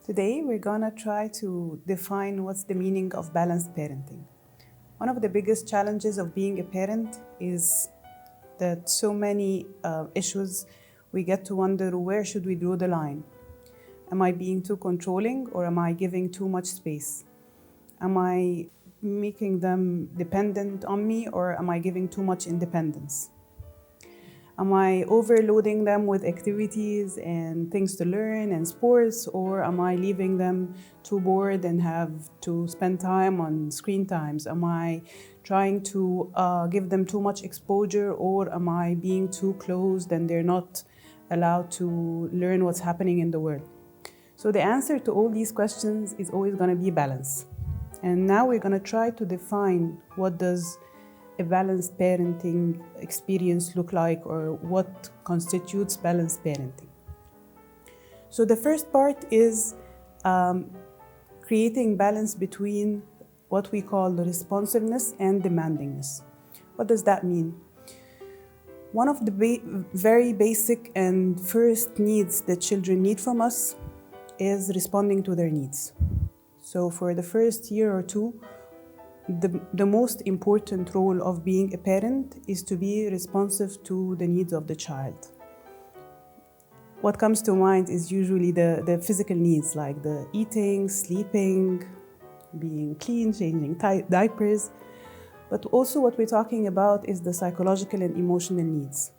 Today, we're gonna try to define what's the meaning of balanced parenting. One of the biggest challenges of being a parent is that so many issues, we get to wonder, where should we draw the line? Am I being too controlling, or am I giving too much space? Am I making them dependent on me, or am I giving too much independence? Am I overloading them with activities and things to learn and sports, or am I leaving them too bored and have to spend time on screen times? Am I trying to give them too much exposure, or am I being too closed and they're not allowed to learn what's happening in the world? So the answer to all these questions is always going to be balance. And now we're going to try to define what does a balanced parenting experience look like, or what constitutes balanced parenting. So the first part is creating balance between what we call the responsiveness and demandingness. What does that mean? One of the very basic and first needs that children need from us is responding to their needs. So for the first year or two, the most important role of being a parent is to be responsive to the needs of the child. What comes to mind is usually the physical needs, like the eating, sleeping, being clean, changing diapers. But also what we're talking about is the psychological and emotional needs.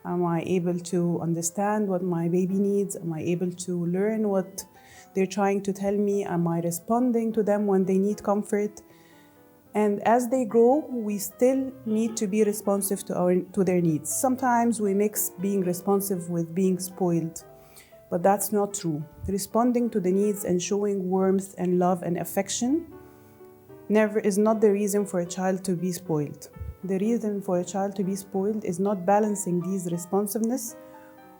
Am I able to understand what my baby needs? Am I able to learn what they're trying to tell me? Am I responding to them when they need comfort? And as they grow, we still need to be responsive to their needs. Sometimes we mix being responsive with being spoiled, but that's not true. Responding to the needs and showing warmth and love and affection is not the reason for a child to be spoiled. The reason for a child to be spoiled is not balancing these responsiveness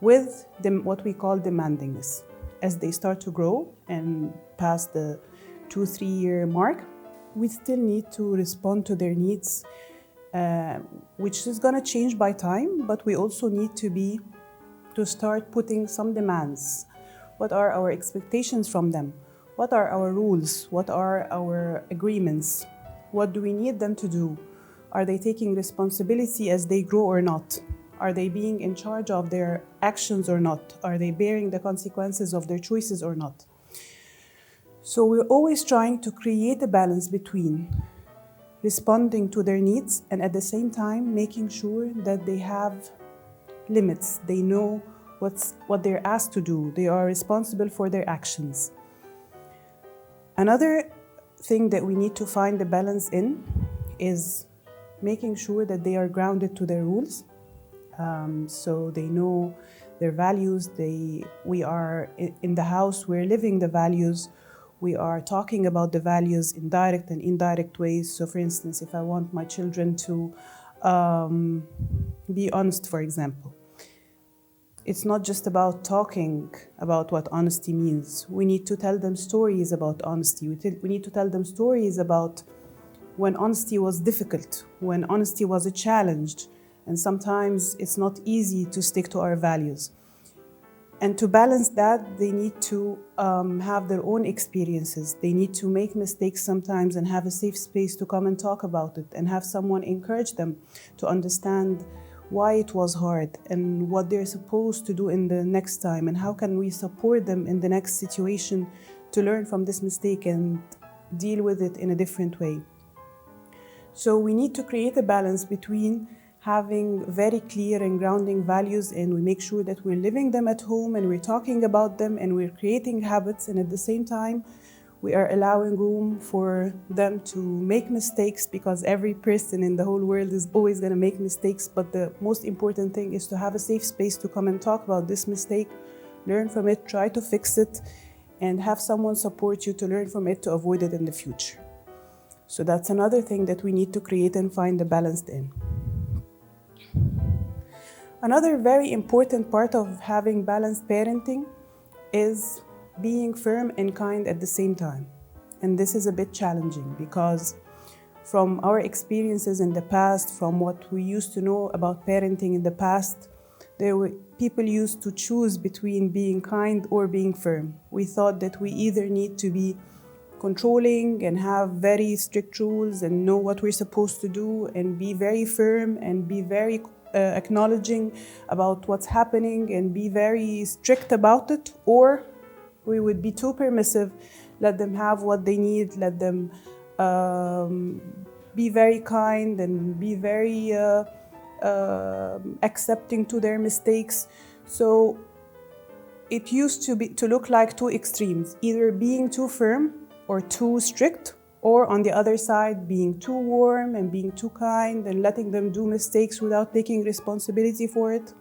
with what we call demandingness. As they start to grow and pass the 2-3 year mark, we still need to respond to their needs, which is going to change by time, but we also need to start putting some demands. What are our expectations from them? What are our rules? What are our agreements? What do we need them to do? Are they taking responsibility as they grow or not? Are they being in charge of their actions or not? Are they bearing the consequences of their choices or not? So we're always trying to create a balance between responding to their needs and at the same time making sure that they have limits. They know what they're asked to do. They are responsible for their actions. Another thing that we need to find the balance in is making sure that they are grounded to their rules. So they know their values. We are in the house, we're living the values. We are talking about the values in direct and indirect ways. So for instance, if I want my children to be honest, for example, it's not just about talking about what honesty means. We need to tell them stories about honesty. We need to tell them stories about when honesty was difficult, when honesty was a challenge, and sometimes it's not easy to stick to our values. And to balance that, they need to have their own experiences. They need to make mistakes sometimes and have a safe space to come and talk about it, and have someone encourage them to understand why it was hard and what they're supposed to do in the next time, and how can we support them in the next situation to learn from this mistake and deal with it in a different way. So we need to create a balance between having very clear and grounding values, and we make sure that we're living them at home and we're talking about them and we're creating habits, and at the same time we are allowing room for them to make mistakes, because every person in the whole world is always going to make mistakes. But the most important thing is to have a safe space to come and talk about this mistake, learn from it, try to fix it, and have someone support you to learn from it to avoid it in the future. So that's another thing that we need to create and find the balance in. Another very important part of having balanced parenting is being firm and kind at the same time. And this is a bit challenging, because from our experiences in the past, from what we used to know about parenting in the past, there people used to choose between being kind or being firm. We thought that we either need to be controlling and have very strict rules and know what we're supposed to do and be very firm and be very acknowledging about what's happening and be very strict about it, or we would be too permissive, let them have what they need, let them be very kind and be very accepting to their mistakes. So it used to look like two extremes, either being too firm or too strict, or on the other side, being too warm and being too kind and letting them do mistakes without taking responsibility for it.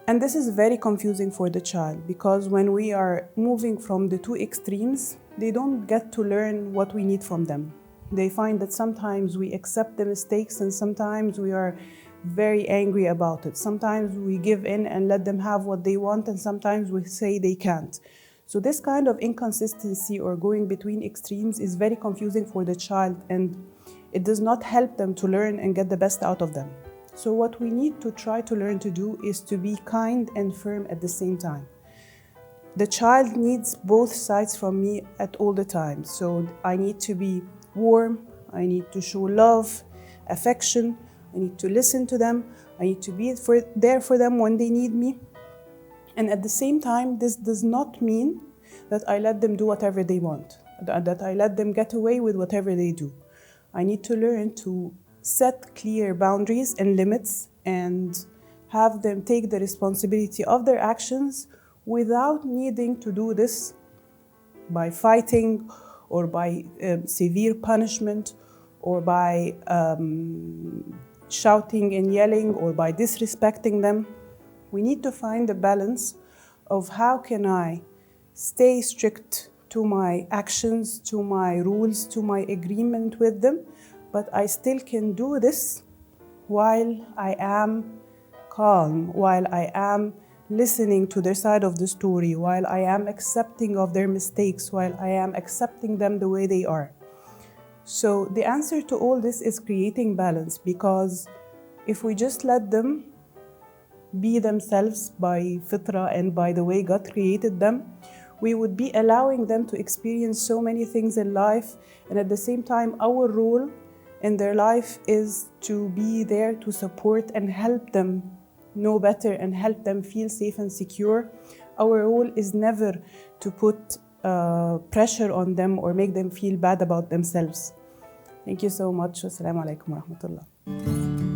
And this is very confusing for the child, because when we are moving from the two extremes, they don't get to learn what we need from them. They find that sometimes we accept the mistakes and sometimes we are very angry about it. Sometimes we give in and let them have what they want, and sometimes we say they can't. So this kind of inconsistency or going between extremes is very confusing for the child, and it does not help them to learn and get the best out of them. So what we need to try to learn to do is to be kind and firm at the same time. The child needs both sides from me at all the time. So I need to be warm, I need to show love, affection, I need to listen to them, I need to be there for them when they need me. And at the same time, this does not mean that I let them do whatever they want, that I let them get away with whatever they do. I need to learn to set clear boundaries and limits and have them take the responsibility of their actions without needing to do this by fighting or by severe punishment or by shouting and yelling or by disrespecting them. We need to find a balance of how can I stay strict to my actions, to my rules, to my agreement with them, but I still can do this while I am calm, while I am listening to their side of the story, while I am accepting of their mistakes, while I am accepting them the way they are. So the answer to all this is creating balance, because if we just let them be themselves by fitra and by the way God created them, we would be allowing them to experience so many things in life, and at the same time our role in their life is to be there to support and help them know better and help them feel safe and secure. Our role is never to put pressure on them or make them feel bad about themselves. Thank you so much. Wassalamu alaikum wa rahmatullah.